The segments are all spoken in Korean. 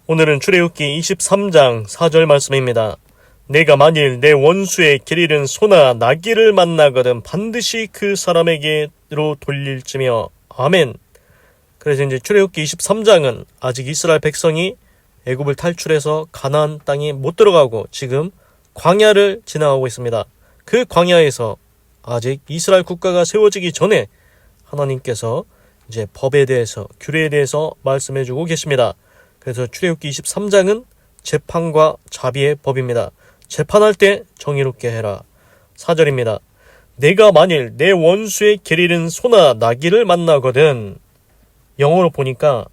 오늘은 출애굽기 23장 4절 말씀입니다. 내가 만일 내 원수의 길 잃은 소나 나귀를 만나거든 반드시 그 사람에게로 돌릴지며. 아멘. 그래서 이제 출애굽기 23장은 아직 이스라엘 백성이 애굽을 탈출해서 가나안 땅에 못 들어가고 지금 광야를 지나가고 있습니다. 그 광야에서 아직 이스라엘 국가가 세워지기 전에 하나님께서 이제 법에 대해서, 규례에 대해서 말씀해주고 계십니다. 그래서 출애굽기 23장은 재판과 자비의 법입니다. 재판할 때 정의롭게 해라. 4절입니다. 내가 만일 내 원수의 길 잃은 소나 나귀를 만나거든. 영어로 보니까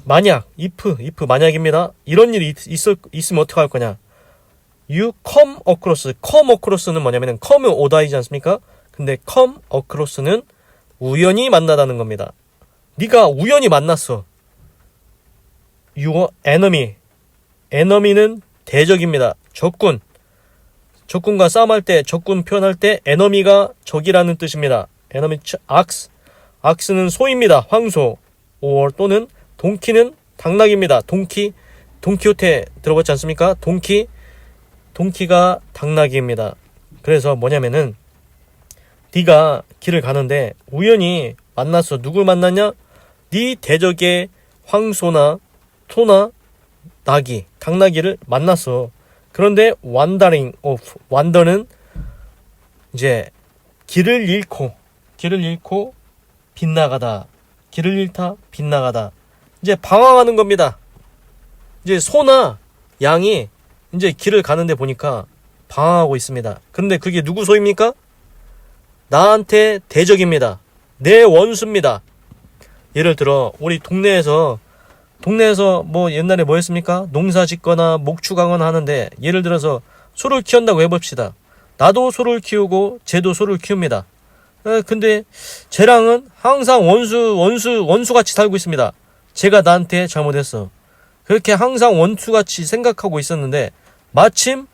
만약, if 만약입니다. 이런 일이 있으면 어떻게 할 거냐. You come across는 뭐냐면 come은 오다이지 않습니까? 근데 come across는 우연히 만나다는 겁니다. 네가 우연히 만났어. Your enemy는 대적입니다. 적군과 싸움할 때, 적군 표현할 때 enemy가 적이라는 뜻입니다. enemy ox는 소입니다. 황소. or 또는 동키는 당나귀입니다. 돈키호테 들어봤지 않습니까? 동키가 당나귀입니다. 그래서 뭐냐면은 네가 길을 가는데 우연히 만났어. 누굴 만났냐? 네 대적의 황소나 소나 나귀, 당나귀를 만났어. 그런데 wander는 이제 길을 잃고 빗나가다. 길을 잃다 빗나가다. 이제 방황하는 겁니다. 이제 소나 양이 이제 길을 가는데 보니까 방황하고 있습니다. 그런데 그게 누구 소입니까? 나한테 대적입니다. 내 원수입니다. 예를 들어 우리 동네에서 뭐 옛날에 뭐 했습니까? 농사 짓거나 목축하거나 하는데 예를 들어서 소를 키운다고 해봅시다. 나도 소를 키우고 쟤도 소를 키웁니다. 근데 쟤랑은 항상 원수같이 살고 있습니다. 쟤가 나한테 잘못했어. 그렇게 항상 원수같이 생각하고 있었는데 마침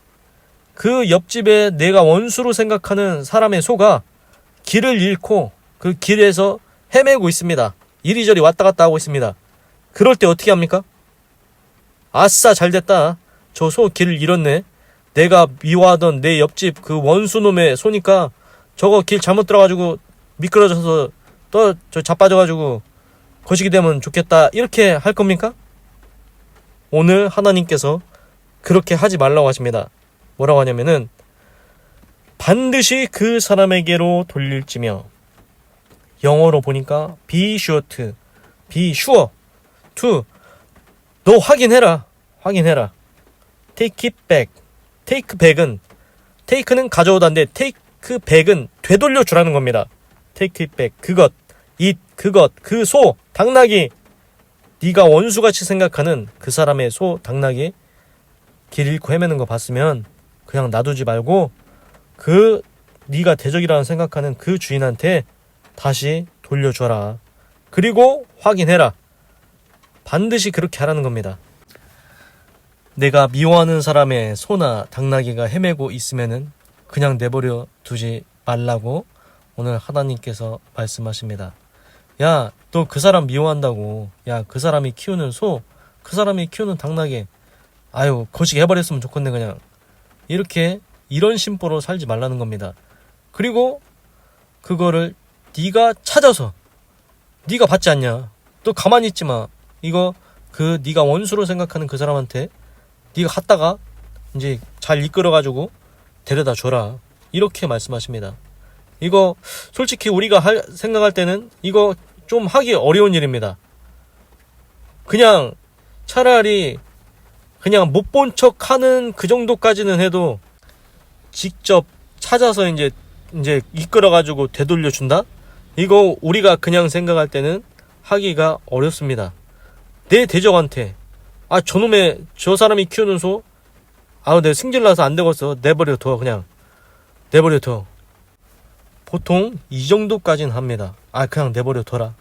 그 옆집에 내가 원수로 생각하는 사람의 소가 길을 잃고 그 길에서 헤매고 있습니다. 이리저리 왔다 갔다 하고 있습니다. 그럴 때 어떻게 합니까? 아싸 잘됐다. 저 소 길을 잃었네. 내가 미워하던 내 옆집 그 원수놈의 소니까 저거 길 잘못 들어가지고 미끄러져서 또 저 자빠져가지고 거시기 되면 좋겠다. 이렇게 할 겁니까? 오늘 하나님께서 그렇게 하지 말라고 하십니다. 뭐라고 하냐면은 반드시 그 사람에게로 돌릴지며. 영어로 보니까 be sure to 너 확인해라. take it back. take는 가져오다인데 take back은 되돌려 주라는 겁니다. take it back. 그 소, 당나귀, 네가 원수같이 생각하는 그 사람의 소, 당나귀 길 잃고 헤매는 거 봤으면 그냥 놔두지 말고 그 네가 대적이라는 생각하는 그 주인한테 다시 돌려줘라. 그리고 확인해라. 반드시 그렇게 하라는 겁니다. 내가 미워하는 사람의 소나 당나귀가 헤매고 있으면은 그냥 내버려 두지 말라고 오늘 하나님께서 말씀하십니다. 야, 너 그 사람 미워한다고. 야, 그 사람이 키우는 소, 그 사람이 키우는 당나귀, 아유, 거시기 해버렸으면 좋겠네 그냥. 이런 심보로 살지 말라는 겁니다. 그리고 그거를 네가 찾아서 네가 받지 않냐. 또 가만히 있지 마. 이거 네가 원수로 생각하는 그 사람한테 네가 갔다가 이제 잘 이끌어가지고 데려다 줘라. 이렇게 말씀하십니다. 이거 솔직히 우리가 생각할 때는 이거 좀 하기 어려운 일입니다. 그냥 차라리 그냥 못 본 척 하는 그 정도까지는 해도 직접 찾아서 이제 이끌어가지고 되돌려 준다? 이거 우리가 그냥 생각할 때는 하기가 어렵습니다. 내 대적한테 저 사람이 키우는 소 내가 승질나서 안 되겠어. 내버려 둬. 보통 이 정도까지는 합니다. 그냥 내버려 둬라.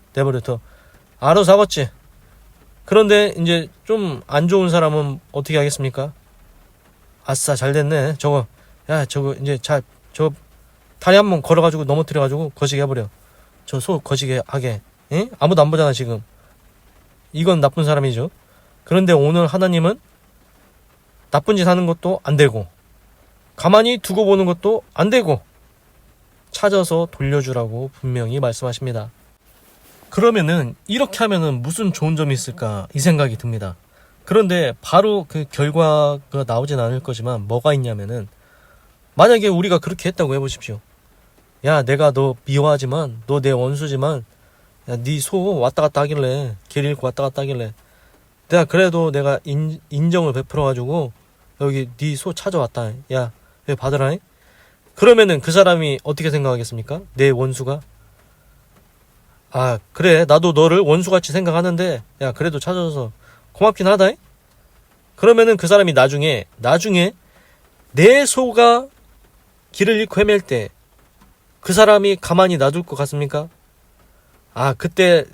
알아서 하겠지. 그런데 이제 좀 안 좋은 사람은 어떻게 하겠습니까? 아싸 잘됐네. 저거 이제 저 다리 한번 걸어가지고 넘어뜨려가지고 거시게 해버려. 저 소 거시게 하게. 응? 아무도 안 보잖아 지금. 이건 나쁜 사람이죠. 그런데 오늘 하나님은 나쁜 짓 하는 것도 안 되고 가만히 두고 보는 것도 안 되고 찾아서 돌려주라고 분명히 말씀하십니다. 그러면은 이렇게 하면은 무슨 좋은 점이 있을까 이 생각이 듭니다. 그런데 바로 그 결과가 나오진 않을 거지만 뭐가 있냐면은 만약에 우리가 그렇게 했다고 해보십시오. 야, 내가 너 미워하지만 너 내 원수지만 야, 네 소 왔다 갔다 하길래 길 잃고 왔다 갔다 하길래 내가 그래도 내가 인정을 베풀어가지고 여기 네 소 찾아왔다. 야, 여기 받으라. 그러면은 그 사람이 어떻게 생각하겠습니까? 내 원수가 아, 그래, 나도 너를 원수같이 생각하는데 야, 그래도 찾아줘서 고맙긴 하다. 그러면은 그 사람이 나중에 내 소가 길을 잃고 헤맬 때 그 사람이 가만히 놔둘 것 같습니까? 아, 그때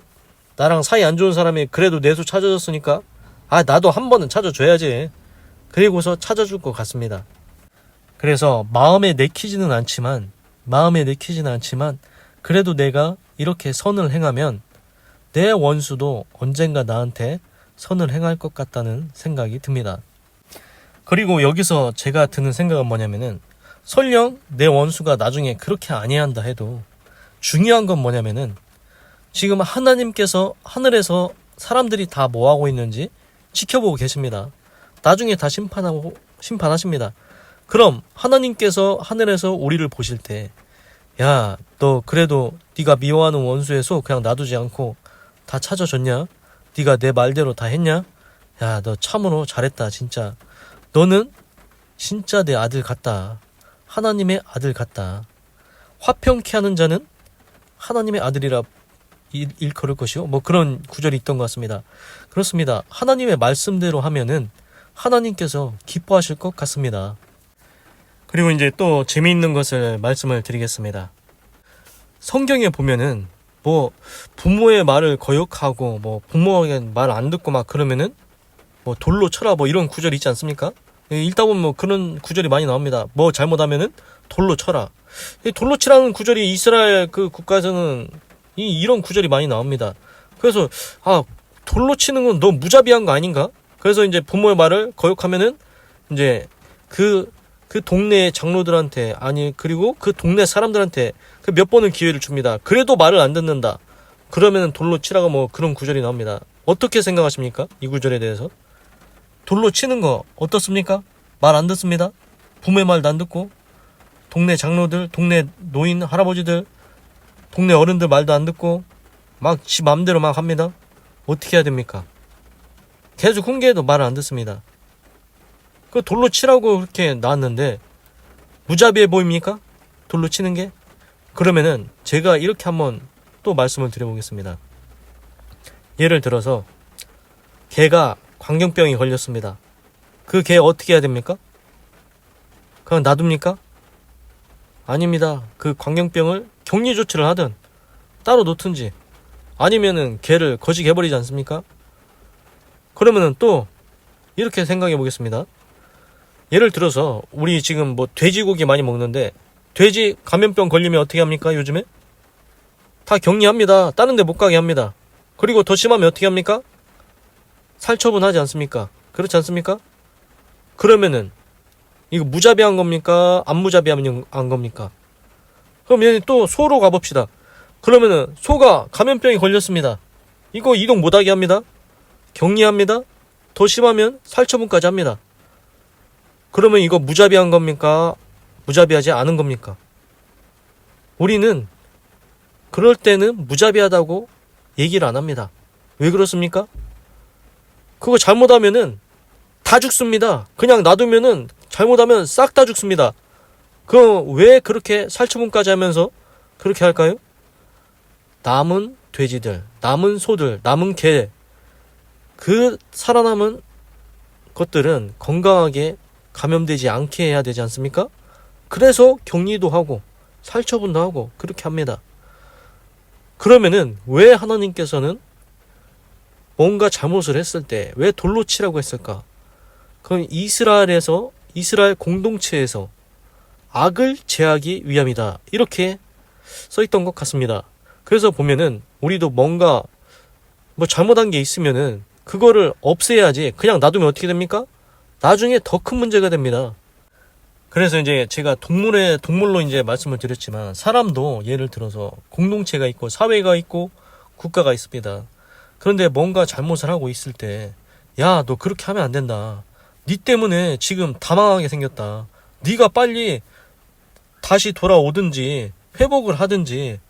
나랑 사이 안 좋은 사람이 그래도 내 소 찾아줬으니까 아, 나도 한 번은 찾아줘야지. 그리고서 찾아줄 것 같습니다. 그래서 마음에 내키지는 않지만 그래도 내가 이렇게 선을 행하면 내 원수도 언젠가 나한테 선을 행할 것 같다는 생각이 듭니다. 그리고 여기서 제가 드는 생각은 뭐냐면은 설령 내 원수가 나중에 그렇게 아니한다 해도 중요한 건 뭐냐면은 지금 하나님께서 하늘에서 사람들이 다 뭐하고 있는지 지켜보고 계십니다. 나중에 다 심판하십니다. 그럼 하나님께서 하늘에서 우리를 보실 때 야, 너 그래도 네가 미워하는 원수의 소 그냥 놔두지 않고 다 찾아줬냐? 네가 내 말대로 다 했냐? 야, 너 참으로 잘했다. 진짜 너는 진짜 내 아들 같다. 하나님의 아들 같다. 화평케 하는 자는 하나님의 아들이라 일컬을 것이요. 뭐 그런 구절이 있던 것 같습니다. 그렇습니다. 하나님의 말씀대로 하면은 하나님께서 기뻐하실 것 같습니다. 그리고 이제 또 재미있는 것을 말씀을 드리겠습니다. 성경에 보면은 뭐 부모의 말을 거역하고 뭐 부모의 말 안 듣고 막 그러면은 뭐 돌로 쳐라 뭐 이런 구절이 있지 않습니까? 읽다 보면 뭐 그런 구절이 많이 나옵니다. 뭐 잘못하면은 돌로 쳐라. 돌로 치라는 구절이 이스라엘 그 국가에서는 이런 구절이 많이 나옵니다. 그래서 아, 돌로 치는 건 너무 무자비한 거 아닌가? 그래서 이제 부모의 말을 거역하면은 이제 그 동네 장로들한테 아니 그리고 그 동네 사람들한테 그 몇 번을 기회를 줍니다. 그래도 말을 안 듣는다. 그러면은 돌로 치라고 뭐 그런 구절이 나옵니다. 어떻게 생각하십니까? 이 구절에 대해서? 돌로 치는 거 어떻습니까? 말 안 듣습니다. 부모의 말도 안 듣고 동네 장로들, 동네 노인 할아버지들, 동네 어른들 말도 안 듣고 막 지 맘대로 막 합니다. 어떻게 해야 됩니까? 계속 훈계해도 말을 안 듣습니다. 그 돌로 치라고 그렇게 나왔는데 무자비해 보입니까? 돌로 치는 게? 그러면은 제가 이렇게 한번 또 말씀을 드려보겠습니다. 예를 들어서 개가 광견병이 걸렸습니다. 그 개 어떻게 해야 됩니까? 그냥 놔둡니까? 아닙니다. 그 광견병을 격리 조치를 하든 따로 놓든지 아니면은 개를 거직해버리지 않습니까? 그러면은 또 이렇게 생각해 보겠습니다. 예를 들어서 우리 지금 뭐 돼지고기 많이 먹는데 돼지 감염병 걸리면 어떻게 합니까? 요즘에 다 격리합니다. 다른 데 못 가게 합니다. 그리고 더 심하면 어떻게 합니까? 살처분하지 않습니까? 그렇지 않습니까? 그러면은 이거 무자비한 겁니까? 안 무자비한 겁니까? 그럼 얘는 또 소로 가봅시다. 그러면은 소가 감염병이 걸렸습니다. 이거 이동 못하게 합니다. 격리합니다. 더 심하면 살처분까지 합니다. 그러면 이거 무자비한 겁니까? 무자비하지 않은 겁니까? 우리는 그럴 때는 무자비하다고 얘기를 안 합니다. 왜 그렇습니까? 그거 잘못하면은 다 죽습니다. 그냥 놔두면은 잘못하면 싹 다 죽습니다. 그럼 왜 그렇게 살처분까지 하면서 그렇게 할까요? 남은 돼지들, 남은 소들, 남은 개, 그 살아남은 것들은 건강하게 감염되지 않게 해야 되지 않습니까? 그래서 격리도 하고 살처분도 하고 그렇게 합니다. 그러면은 왜 하나님께서는 뭔가 잘못을 했을 때 왜 돌로 치라고 했을까? 그럼 이스라엘 공동체에서 악을 제하기 위함이다. 이렇게 써있던 것 같습니다. 그래서 보면은 우리도 뭔가 뭐 잘못한 게 있으면은 그거를 없애야지. 그냥 놔두면 어떻게 됩니까? 나중에 더 큰 문제가 됩니다. 그래서 이제 제가 동물로 이제 말씀을 드렸지만, 사람도 예를 들어서 공동체가 있고 사회가 있고 국가가 있습니다. 그런데 뭔가 잘못을 하고 있을 때, 야, 너 그렇게 하면 안 된다. 니 때문에 지금 다 망하게 생겼다. 니가 빨리 다시 돌아오든지 회복을 하든지,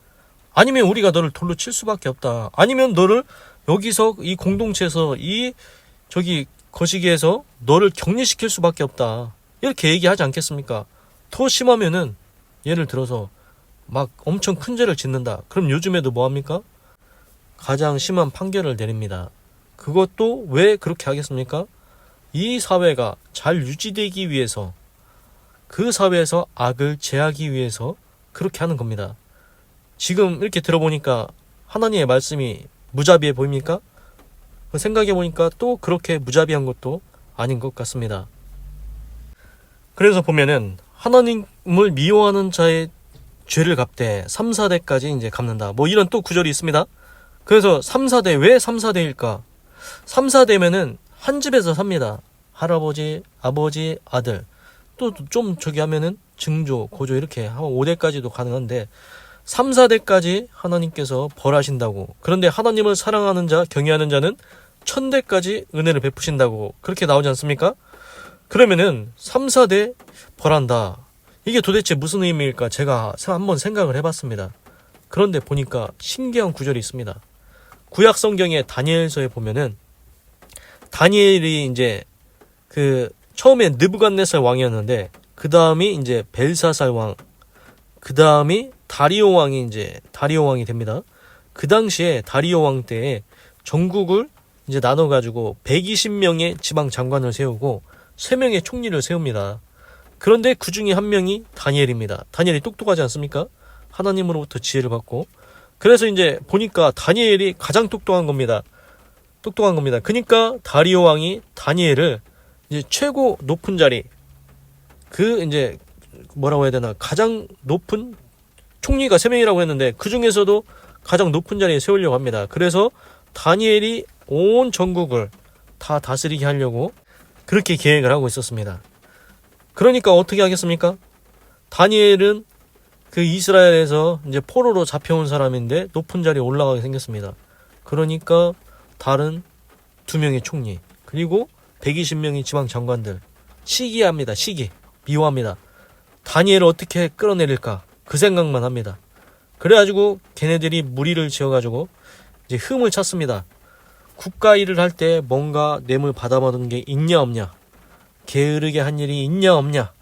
아니면 우리가 너를 돌로 칠 수밖에 없다. 아니면 너를 여기서 이 공동체에서 이 저기 거시기에서 너를 격리시킬 수밖에 없다. 이렇게 얘기하지 않겠습니까? 더 심하면은 예를 들어서 막 엄청 큰 죄를 짓는다. 그럼 요즘에도 뭐 합니까? 가장 심한 판결을 내립니다. 그것도 왜 그렇게 하겠습니까? 이 사회가 잘 유지되기 위해서, 그 사회에서 악을 제하기 위해서 그렇게 하는 겁니다. 지금 이렇게 들어보니까 하나님의 말씀이 무자비해 보입니까? 생각해보니까 또 그렇게 무자비한 것도 아닌 것 같습니다. 그래서 보면은 하나님을 미워하는 자의 죄를 갚되 3, 4대까지 이제 갚는다. 뭐 이런 또 구절이 있습니다. 그래서 3, 4대, 왜 3, 4대일까? 3, 4대면은 한 집에서 삽니다. 할아버지, 아버지, 아들. 또 좀 저기 하면은 증조, 고조 이렇게 한 5대까지도 가능한데 3, 4대까지 하나님께서 벌하신다고. 그런데 하나님을 사랑하는 자, 경외하는 자는 1000대까지 은혜를 베푸신다고 그렇게 나오지 않습니까? 그러면은 3, 4대 벌한다. 이게 도대체 무슨 의미일까? 제가 한번 생각을 해봤습니다. 그런데 보니까 신기한 구절이 있습니다. 구약 성경의 다니엘서에 보면은 다니엘이 이제 처음에 느부갓네살 왕이었는데 그 다음이 이제 벨사살 왕, 그 다음이 다리오 왕이 됩니다. 그 당시에 다리오 왕 때에 전국을 이제 나눠가지고 120명의 지방 장관을 세우고 3명의 총리를 세웁니다. 그런데 그 중에 한 명이 다니엘입니다. 다니엘이 똑똑하지 않습니까? 하나님으로부터 지혜를 받고. 그래서 이제 보니까 다니엘이 가장 똑똑한 겁니다. 그러니까 다리오 왕이 다니엘을 이제 최고 높은 자리, 이제 뭐라고 해야 되나, 가장 높은 총리가 3명이라고 했는데 그 중에서도 가장 높은 자리에 세우려고 합니다. 그래서 다니엘이 온 전국을 다 다스리게 하려고 그렇게 계획을 하고 있었습니다. 그러니까 어떻게 하겠습니까? 다니엘은 그 이스라엘에서 이제 포로로 잡혀온 사람인데 높은 자리에 올라가게 생겼습니다. 그러니까 다른 2명의 총리, 그리고 120명의 지방 장관들 시기합니다. 미워합니다. 다니엘을 어떻게 끌어내릴까? 그 생각만 합니다. 그래가지고 걔네들이 무리를 지어가지고 이제 흠을 찾습니다. 국가 일을 할 때 뭔가 뇌물 받아먹은 게 있냐 없냐, 게으르게 한 일이 있냐 없냐,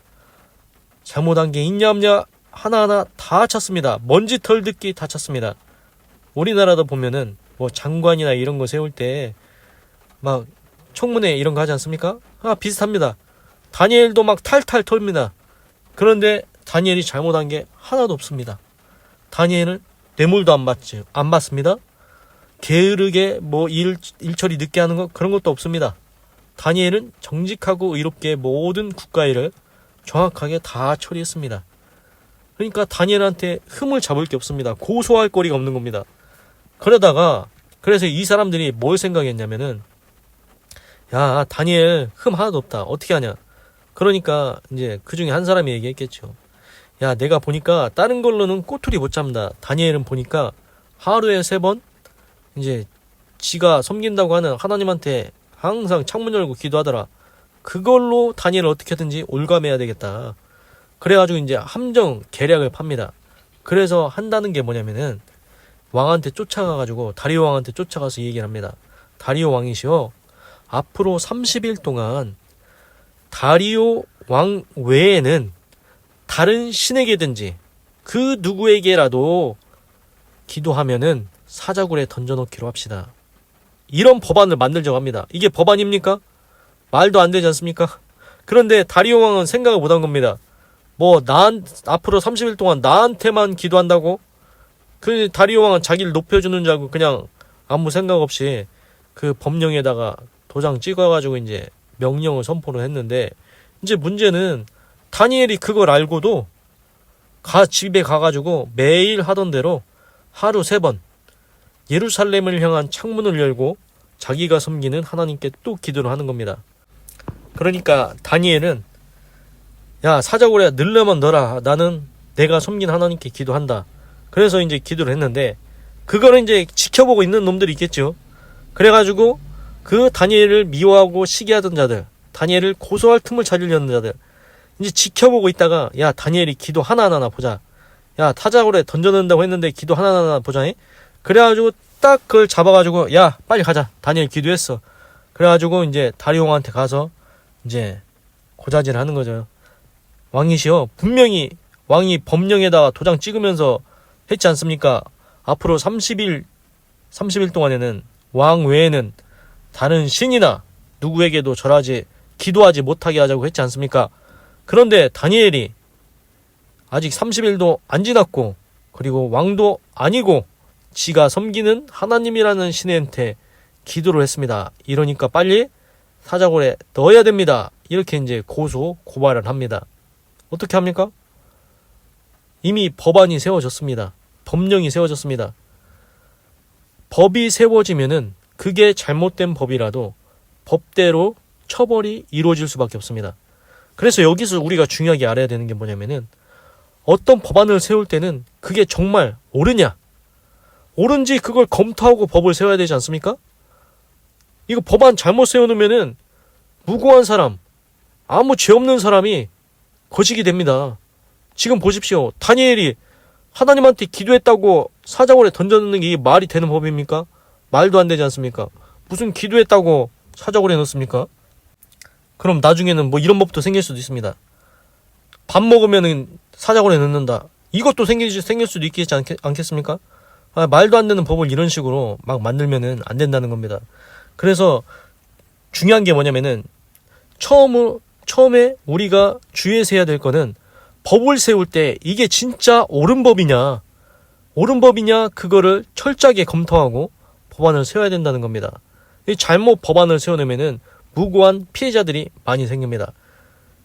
잘못한 게 있냐 없냐, 하나하나 다 찾습니다. 먼지털 듣기 다 찾습니다. 우리나라도 보면은 뭐 장관이나 이런 거 세울 때 막 청문회 이런 거 하지 않습니까? 비슷합니다. 다니엘도 막 탈탈 털입니다. 그런데 다니엘이 잘못한 게 하나도 없습니다. 다니엘은 뇌물도 안 받습니다. 게으르게 뭐 일 처리 늦게 하는 거 그런 것도 없습니다. 다니엘은 정직하고 의롭게 모든 국가 일을 정확하게 다 처리했습니다. 그러니까 다니엘한테 흠을 잡을 게 없습니다. 고소할 거리가 없는 겁니다. 그래서 이 사람들이 뭘 생각했냐면은, 야, 다니엘 흠 하나도 없다. 어떻게 하냐? 그러니까 이제 그 중에 한 사람이 얘기했겠죠. 야, 내가 보니까 다른 걸로는 꼬투리 못 잡는다. 다니엘은 보니까 하루에 3번 이제 지가 섬긴다고 하는 하나님한테 항상 창문 열고 기도하더라. 그걸로 다니엘을 어떻게든지 올감해야 되겠다. 그래가지고 이제 함정 계략을 팝니다. 그래서 한다는 게 뭐냐면은 왕한테 쫓아가가지고 다리오 왕한테 쫓아가서 얘기를 합니다. 다리오 왕이시여, 앞으로 30일 동안 다리오 왕 외에는 다른 신에게든지 그 누구에게라도 기도하면은 사자굴에 던져놓기로 합시다. 이런 법안을 만들자고 합니다. 이게 법안입니까? 말도 안 되지 않습니까? 그런데 다리오 왕은 생각을 못한 겁니다. 앞으로 30일 동안 나한테만 기도한다고? 그 다리오 왕은 자기를 높여주는 줄 알고 그냥 아무 생각 없이 그 법령에다가 도장 찍어가지고 이제 명령을 선포를 했는데, 이제 문제는 다니엘이 그걸 알고도 집에 가가지고 매일 하던 대로 하루 3번 예루살렘을 향한 창문을 열고 자기가 섬기는 하나님께 또 기도를 하는 겁니다. 그러니까 다니엘은 야 사자고래 넣으려면 넣어라. 나는 내가 섬긴 하나님께 기도한다. 그래서 이제 기도를 했는데 그거를 이제 지켜보고 있는 놈들이 있겠죠. 그래가지고 그 다니엘을 미워하고 시기하던 자들, 다니엘을 고소할 틈을 찾으려는 자들 이제 지켜보고 있다가 야 다니엘이 기도 하나하나 보자. 야 사자고래 던져넣는다고 했는데 기도 하나하나 보자. 그래가지고 딱 그걸 잡아가지고 야 빨리 가자. 다니엘 기도했어. 그래가지고 이제 다리오 왕한테 가서 이제 고자질을 하는 거죠. 왕이시여 분명히 왕이 법령에다가 도장 찍으면서 했지 않습니까? 앞으로 30일 동안에는 왕 외에는 다른 신이나 누구에게도 절하지 기도하지 못하게 하자고 했지 않습니까? 그런데 다니엘이 아직 30일도 안 지났고 그리고 왕도 아니고 지가 섬기는 하나님이라는 신한테 기도를 했습니다. 이러니까 빨리 사자골에 넣어야 됩니다. 이렇게 이제 고발을 합니다. 어떻게 합니까? 이미 법안이 세워졌습니다. 법령이 세워졌습니다. 법이 세워지면은 그게 잘못된 법이라도 법대로 처벌이 이루어질 수밖에 없습니다. 그래서 여기서 우리가 중요하게 알아야 되는 게 뭐냐면은 어떤 법안을 세울 때는 그게 정말 옳으냐? 옳은지 그걸 검토하고 법을 세워야 되지 않습니까? 이거 법안 잘못 세워놓으면은 무고한 사람, 아무 죄 없는 사람이 거식이 됩니다. 지금 보십시오. 다니엘이 하나님한테 기도했다고 사자골에 던져놓는 게 이게 말이 되는 법입니까? 말도 안 되지 않습니까? 무슨 기도했다고 사자골에 넣습니까? 그럼 나중에는 뭐 이런 법도 생길 수도 있습니다. 밥 먹으면은 사자골에 넣는다. 이것도 생길 수도 있겠지 않겠습니까? 말도 안 되는 법을 이런 식으로 막 만들면은 안 된다는 겁니다. 그래서 중요한 게 뭐냐면은 처음에 우리가 주의해서 해야 될 거는 법을 세울 때 이게 진짜 옳은 법이냐 그거를 철저하게 검토하고 법안을 세워야 된다는 겁니다. 잘못 법안을 세워놓으면은 무고한 피해자들이 많이 생깁니다.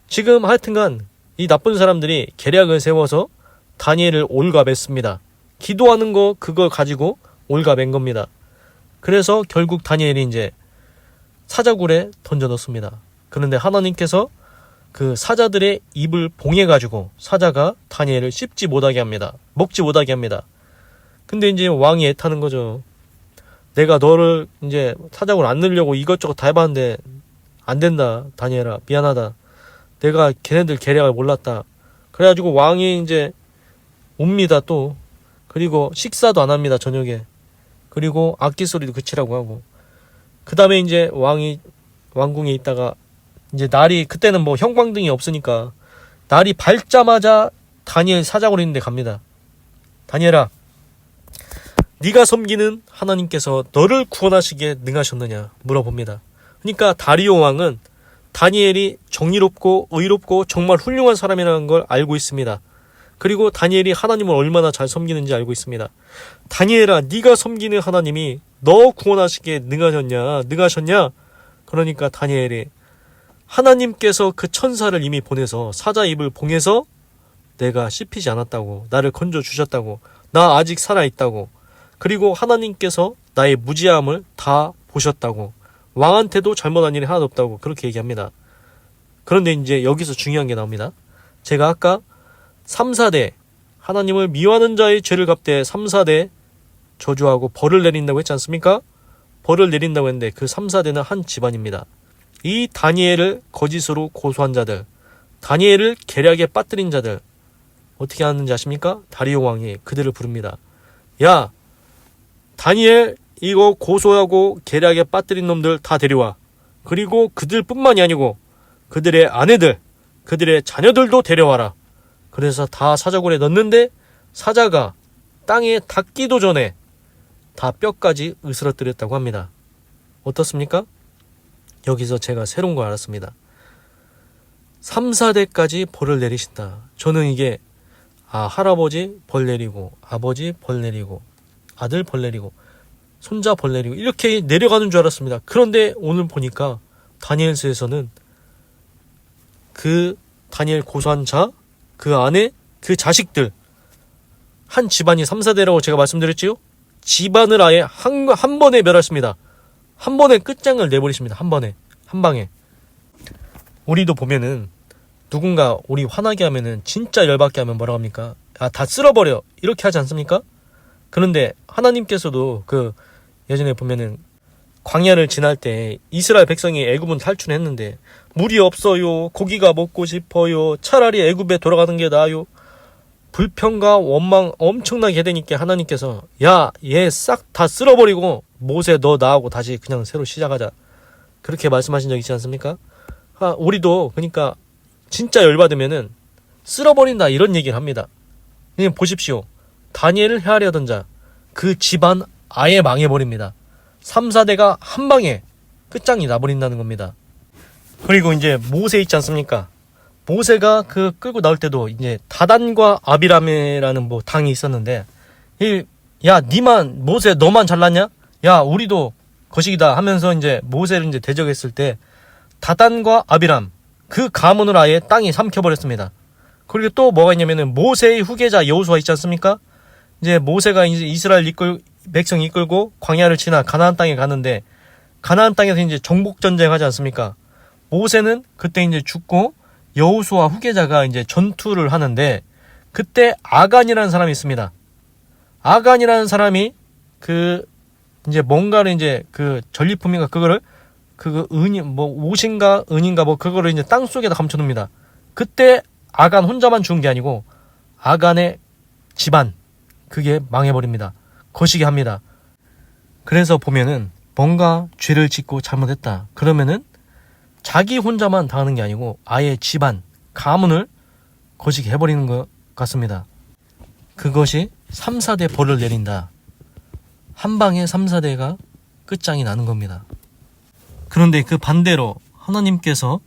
지금 하여튼간 이 나쁜 사람들이 계략을 세워서 다니엘을 올가맸습니다. 기도하는 거 그걸 가지고 올가맨 겁니다. 그래서 결국 다니엘이 이제 사자굴에 던져 넣습니다. 그런데 하나님께서 그 사자들의 입을 봉해가지고 사자가 다니엘을 씹지 못하게 합니다. 먹지 못하게 합니다. 근데 이제 왕이 애타는 거죠. 내가 너를 이제 사자굴 안 넣으려고 이것저것 다 해봤는데 안 된다. 다니엘아 미안하다. 내가 걔네들 계략을 몰랐다. 그래가지고 왕이 이제 옵니다 또. 그리고 식사도 안 합니다 저녁에. 그리고 악기 소리도 그치라고 하고. 그 다음에 이제 왕궁에 있다가 이제 날이 그때는 뭐 형광등이 없으니까 날이 밝자마자 다니엘 사자굴에 있는데 갑니다. 다니엘아 네가 섬기는 하나님께서 너를 구원하시기에 능하셨느냐 물어봅니다. 그러니까 다리오 왕은 다니엘이 정의롭고 의롭고 정말 훌륭한 사람이라는 걸 알고 있습니다. 그리고 다니엘이 하나님을 얼마나 잘 섬기는지 알고 있습니다. 다니엘아 네가 섬기는 하나님이 너 구원하시기에 능하셨냐? 그러니까 다니엘이 하나님께서 그 천사를 이미 보내서 사자 입을 봉해서 내가 씹히지 않았다고, 나를 건져주셨다고, 나 아직 살아있다고, 그리고 하나님께서 나의 무지함을 다 보셨다고, 왕한테도 잘못한 일이 하나도 없다고 그렇게 얘기합니다. 그런데 이제 여기서 중요한 게 나옵니다. 제가 아까 3, 4대 하나님을 미워하는 자의 죄를 갚되 3, 4대 저주하고 벌을 내린다고 했지 않습니까? 벌을 내린다고 했는데 그 3, 4대는 한 집안입니다. 이 다니엘을 거짓으로 고소한 자들, 다니엘을 계략에 빠뜨린 자들 어떻게 하는지 아십니까? 다리오 왕이 그들을 부릅니다. 야 다니엘 이거 고소하고 계략에 빠뜨린 놈들 다 데려와. 그리고 그들뿐만이 아니고 그들의 아내들, 그들의 자녀들도 데려와라. 그래서 다 사자굴에 넣는데 사자가 땅에 닿기도 전에 다 뼈까지 으스러뜨렸다고 합니다. 어떻습니까? 여기서 제가 새로운 걸 알았습니다. 3, 4대까지 벌을 내리신다. 저는 이게 할아버지 벌 내리고 아버지 벌 내리고 아들 벌 내리고 손자 벌 내리고 이렇게 내려가는 줄 알았습니다. 그런데 오늘 보니까 다니엘서에서는 그 다니엘 고소한 자, 그 아내, 그 자식들 한 집안이 3, 4대라고 제가 말씀드렸지요? 집안을 아예 한 번에 멸했습니다. 한 번에 끝장을 내버리십니다. 한 번에. 한 방에. 우리도 보면은 누군가 우리 화나게 하면은 진짜 열받게 하면 뭐라고 합니까? 아, 다 쓸어버려. 이렇게 하지 않습니까? 그런데 하나님께서도 예전에 보면은 광야를 지날 때 이스라엘 백성이 애굽은 탈출했는데 물이 없어요. 고기가 먹고 싶어요. 차라리 애굽에 돌아가는 게 나아요. 불평과 원망 엄청나게 되니까 하나님께서 야, 얘 싹 다 쓸어버리고 모세 너 나하고 다시 그냥 새로 시작하자. 그렇게 말씀하신 적 있지 않습니까? 우리도 그러니까 진짜 열받으면은 쓸어버린다 이런 얘기를 합니다. 그냥 보십시오. 다니엘을 헤아려던 자, 그 집안 아예 망해버립니다. 3, 4대가 한 방에 끝장이 나버린다는 겁니다. 그리고 이제 모세 있지 않습니까? 모세가 끌고 나올 때도 이제 다단과 아비라메라는 당이 있었는데, 야, 니만, 모세 너만 잘났냐? 야, 우리도 거식이다 하면서 이제 모세를 이제 대적했을 때, 다단과 아비람, 그 가문을 아예 땅이 삼켜버렸습니다. 그리고 또 뭐가 있냐면은 모세의 후계자 여호수아 있지 않습니까? 이제 모세가 이제 이스라엘 백성 이끌고 광야를 지나 가나안 땅에 가는데, 가나안 땅에서 이제 정복 전쟁 하지 않습니까? 모세는 그때 이제 죽고 여호수아 후계자가 이제 전투를 하는데, 그때 아간이라는 사람이 있습니다. 아간이라는 사람이 이제 뭔가를 이제 전리품인가 그거를 옷인가 은인가 그거를 이제 땅 속에다 감춰둡니다. 그때 아간 혼자만 죽은 게 아니고 아간의 집안 그게 망해버립니다. 거시기 합니다. 그래서 보면은 뭔가 죄를 짓고 잘못했다 그러면은 자기 혼자만 당하는 게 아니고 아예 집안 가문을 거시기 해버리는 것 같습니다. 그것이 3, 4대 벌을 내린다. 한 방에 3, 4대가 끝장이 나는 겁니다. 그런데 그 반대로 하나님께서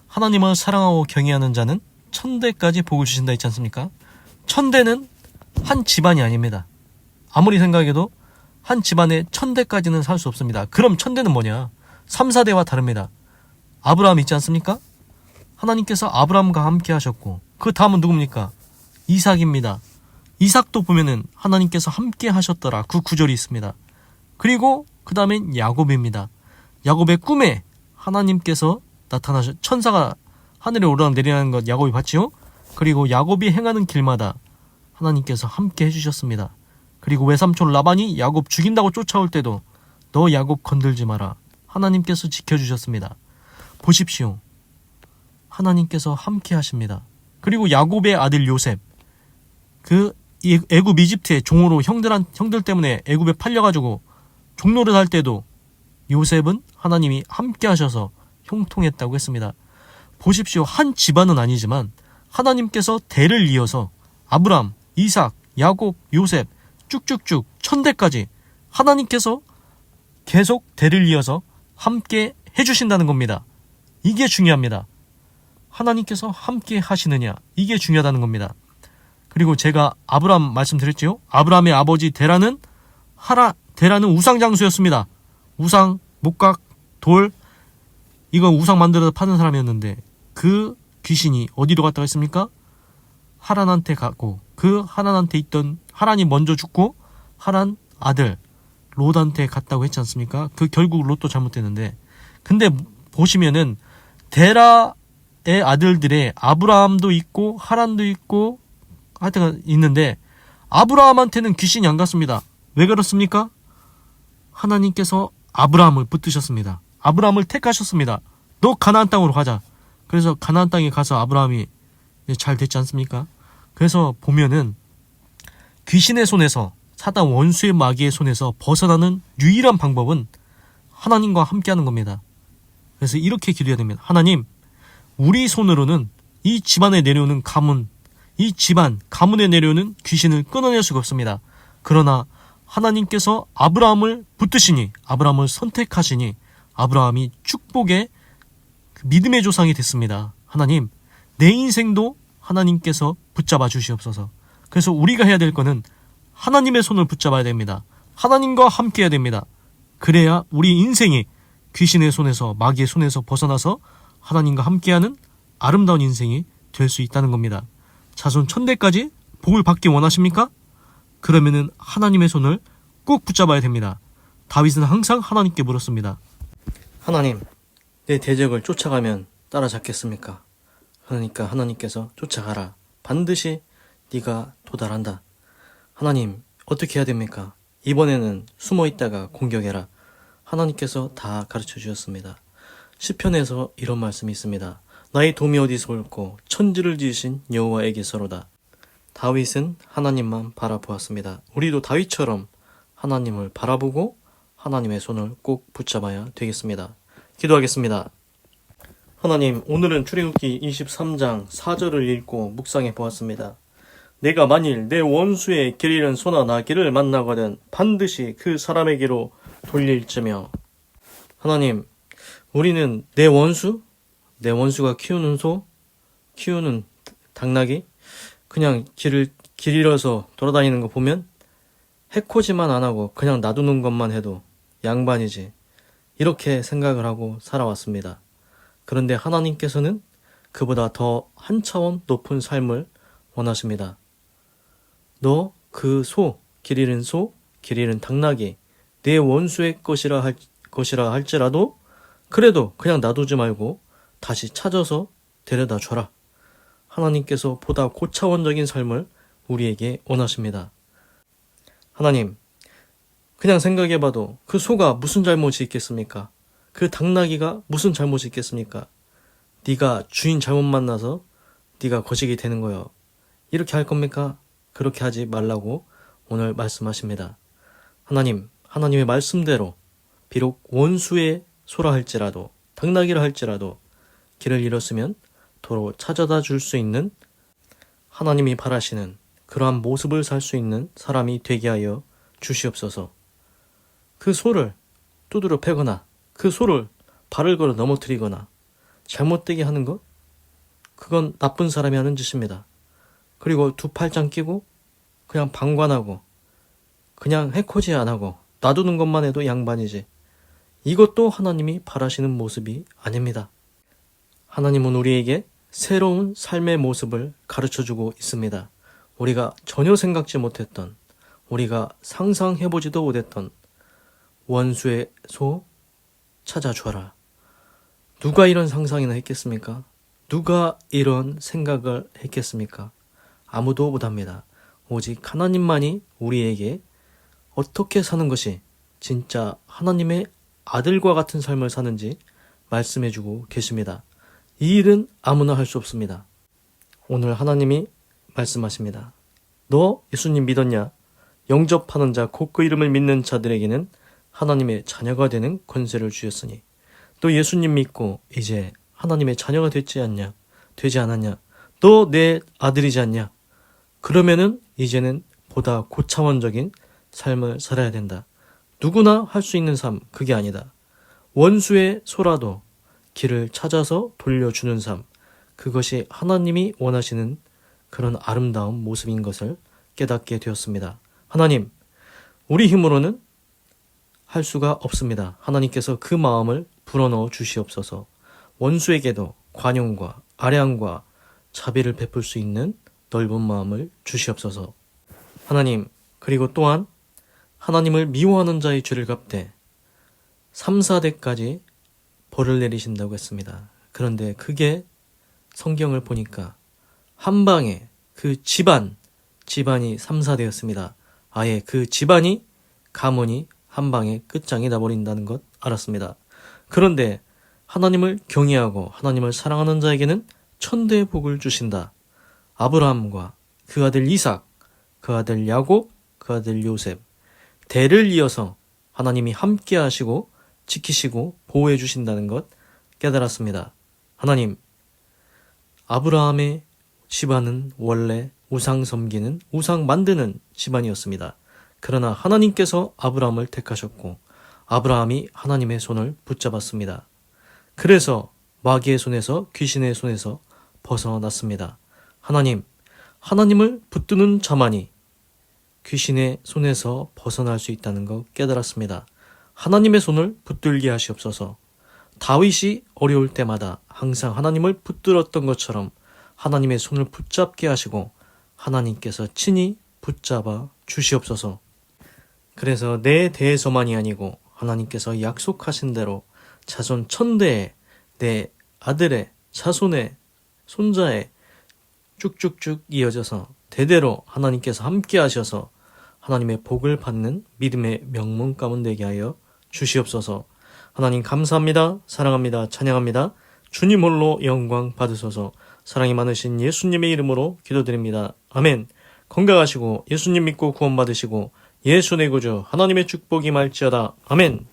하나님을 사랑하고 경외하는 자는 1000대까지 복을 주신다 했지 않습니까? 1000대는 한 집안이 아닙니다. 아무리 생각해도 한 집안에 1000대까지는 살 수 없습니다. 그럼 1000대는 뭐냐? 3, 4대와 다릅니다. 아브라함 있지 않습니까? 하나님께서 아브라함과 함께 하셨고 그 다음은 누굽니까? 이삭입니다. 이삭도 보면은 하나님께서 함께 하셨더라 그 구절이 있습니다. 그리고 그 다음엔 야곱입니다. 야곱의 꿈에 하나님께서 천사가 하늘에 오르락내리라는 것 야곱이 봤지요. 그리고 야곱이 행하는 길마다 하나님께서 함께 해주셨습니다. 그리고 외삼촌 라반이 야곱 죽인다고 쫓아올 때도 너 야곱 건들지 마라. 하나님께서 지켜주셨습니다. 보십시오. 하나님께서 함께 하십니다. 그리고 야곱의 아들 요셉, 애굽 이집트의 종으로 형들 때문에 애굽에 팔려가지고 종노릇 할 때도 요셉은 하나님이 함께 하셔서 형통했다고 했습니다. 보십시오. 한 집안은 아니지만 하나님께서 대를 이어서 아브람, 이삭, 야곱, 요셉 쭉쭉쭉 1000대까지 하나님께서 계속 대를 이어서 함께 해주신다는 겁니다. 이게 중요합니다. 하나님께서 함께 하시느냐 이게 중요하다는 겁니다. 그리고 제가 아브람 말씀드렸지요. 아브람의 아버지 데라는 우상 장수였습니다. 우상, 목각, 돌 이거 우상 만들어서 파는 사람이었는데 그 귀신이 어디로 갔다고 했습니까? 하란한테 가고 그 하란한테 있던 하란이 먼저 죽고 하란 아들 롯한테 갔다고 했지 않습니까? 결국 롯도 잘못됐는데 근데 보시면은 데라의 아들들의 아브라함도 있고 하란도 있고 하여튼 있는데 아브라함한테는 귀신이 안 갔습니다. 왜 그렇습니까? 하나님께서 아브라함을 붙드셨습니다. 아브라함을 택하셨습니다. 너 가나안 땅으로 가자. 그래서 가나안 땅에 가서 아브라함이 잘 됐지 않습니까? 그래서 보면은 귀신의 손에서 사단 원수의 마귀의 손에서 벗어나는 유일한 방법은 하나님과 함께하는 겁니다. 그래서 이렇게 기도해야 됩니다. 하나님, 우리 손으로는 이 집안에 내려오는 가문, 이 집안 가문에 내려오는 귀신을 끊어낼 수가 없습니다. 그러나 하나님께서 아브라함을 붙드시니 아브라함을 선택하시니 아브라함이 축복의 믿음의 조상이 됐습니다. 하나님, 내 인생도 하나님께서 붙잡아 주시옵소서. 그래서 우리가 해야 될 거는 하나님의 손을 붙잡아야 됩니다. 하나님과 함께 해야 됩니다. 그래야 우리 인생이 귀신의 손에서 마귀의 손에서 벗어나서 하나님과 함께하는 아름다운 인생이 될 수 있다는 겁니다. 자손 1000대까지 복을 받기 원하십니까? 그러면은 하나님의 손을 꼭 붙잡아야 됩니다. 다윗은 항상 하나님께 물었습니다. 하나님, 내 대적을 쫓아가면 따라잡겠습니까? 그러니까 하나님께서 쫓아가라. 반드시 네가 도달한다. 하나님, 어떻게 해야 됩니까? 이번에는 숨어 있다가 공격해라. 하나님께서 다 가르쳐 주셨습니다. 시편에서 이런 말씀이 있습니다. 나의 도움이 어디서 올꼬 천지를 지으신 여호와에게서로다. 다윗은 하나님만 바라보았습니다. 우리도 다윗처럼 하나님을 바라보고 하나님의 손을 꼭 붙잡아야 되겠습니다. 기도하겠습니다. 하나님, 오늘은 출애굽기 23장 4절을 읽고 묵상해 보았습니다. 내가 만일 내 원수의 길 잃은 소나 나귀를 만나거든 반드시 그 사람에게로 돌릴지며. 하나님, 우리는 내 원수가 키우는 소, 키우는 당나귀, 그냥 길 잃어서 돌아다니는 거 보면 해코지만 안 하고 그냥 놔두는 것만 해도 양반이지, 이렇게 생각을 하고 살아왔습니다. 그런데 하나님께서는 그보다 더 한 차원 높은 삶을 원하십니다. 너 그 길 잃은 소, 길 잃은 당나귀, 내 원수의 것이라 할지라도 그래도 그냥 놔두지 말고 다시 찾아서 데려다 줘라. 하나님께서 보다 고차원적인 삶을 우리에게 원하십니다. 하나님, 그냥 생각해봐도 그 소가 무슨 잘못이 있겠습니까? 그 당나귀가 무슨 잘못이 있겠습니까? 네가 주인 잘못 만나서 네가 거식이 되는 거요. 이렇게 할 겁니까? 그렇게 하지 말라고 오늘 말씀하십니다. 하나님, 하나님의 말씀대로 비록 원수의 소라 할지라도 당나귀라 할지라도 길을 잃었으면 도로 찾아다 줄 수 있는, 하나님이 바라시는 그러한 모습을 살 수 있는 사람이 되게 하여 주시옵소서. 그 소를 두드려 패거나 그 소를 발을 걸어 넘어뜨리거나 잘못되게 하는 것, 그건 나쁜 사람이 하는 짓입니다. 그리고 두 팔짱 끼고 그냥 방관하고 그냥 해코지 안 하고 놔두는 것만 해도 양반이지, 이것도 하나님이 바라시는 모습이 아닙니다. 하나님은 우리에게 새로운 삶의 모습을 가르쳐주고 있습니다. 우리가 전혀 생각지 못했던, 우리가 상상해보지도 못했던 원수의 소 찾아줘라. 누가 이런 상상이나 했겠습니까? 누가 이런 생각을 했겠습니까? 아무도 못합니다. 오직 하나님만이 우리에게 어떻게 사는 것이 진짜 하나님의 아들과 같은 삶을 사는지 말씀해주고 계십니다. 이 일은 아무나 할 수 없습니다. 오늘 하나님이 말씀하십니다. 너 예수님 믿었냐? 영접하는 자, 곧 그 이름을 믿는 자들에게는 하나님의 자녀가 되는 권세를 주셨으니, 또 예수님 믿고 이제 하나님의 자녀가 되지 않았냐? 너 내 아들이지 않냐? 그러면은 이제는 보다 고차원적인 삶을 살아야 된다. 누구나 할 수 있는 삶, 그게 아니다. 원수의 소라도 길을 찾아서 돌려주는 삶, 그것이 하나님이 원하시는 그런 아름다운 모습인 것을 깨닫게 되었습니다. 하나님, 우리 힘으로는 할 수가 없습니다. 하나님께서 그 마음을 불어넣어 주시옵소서. 원수에게도 관용과 아량과 자비를 베풀 수 있는 넓은 마음을 주시옵소서. 하나님, 그리고 또한 하나님을 미워하는 자의 죄를 갚되 3, 4대까지 벌을 내리신다고 했습니다. 그런데 그게 성경을 보니까 한 방에 그 집안이 3, 4대였습니다. 아예 그 집안이 가문이 한 방에 끝장이 나버린다는 것 알았습니다. 그런데 하나님을 경외하고 하나님을 사랑하는 자에게는 천대의 복을 주신다. 아브라함과 그 아들 이삭, 그 아들 야곱, 그 아들 요셉, 대를 이어서 하나님이 함께 하시고 지키시고 보호해 주신다는 것 깨달았습니다. 하나님, 아브라함의 집안은 원래 우상 섬기는, 우상 만드는 집안이었습니다. 그러나 하나님께서 아브라함을 택하셨고 아브라함이 하나님의 손을 붙잡았습니다. 그래서 마귀의 손에서, 귀신의 손에서 벗어났습니다. 하나님, 하나님을 붙드는 자만이 귀신의 손에서 벗어날 수 있다는 것 깨달았습니다. 하나님의 손을 붙들게 하시옵소서. 다윗이 어려울 때마다 항상 하나님을 붙들었던 것처럼 하나님의 손을 붙잡게 하시고 하나님께서 친히 붙잡아 주시옵소서. 그래서 내 대해서만이 아니고 하나님께서 약속하신 대로 자손 1000대에 내 아들의 자손의 손자의 쭉쭉쭉 이어져서 대대로 하나님께서 함께 하셔서 하나님의 복을 받는 믿음의 명문 가문 되게 하여 주시옵소서. 하나님 감사합니다. 사랑합니다. 찬양합니다. 주님 홀로 영광 받으소서. 사랑이 많으신 예수님의 이름으로 기도드립니다. 아멘. 건강하시고 예수님 믿고 구원 받으시고 예수 내 구주 하나님의 축복이 말지어다. 아멘.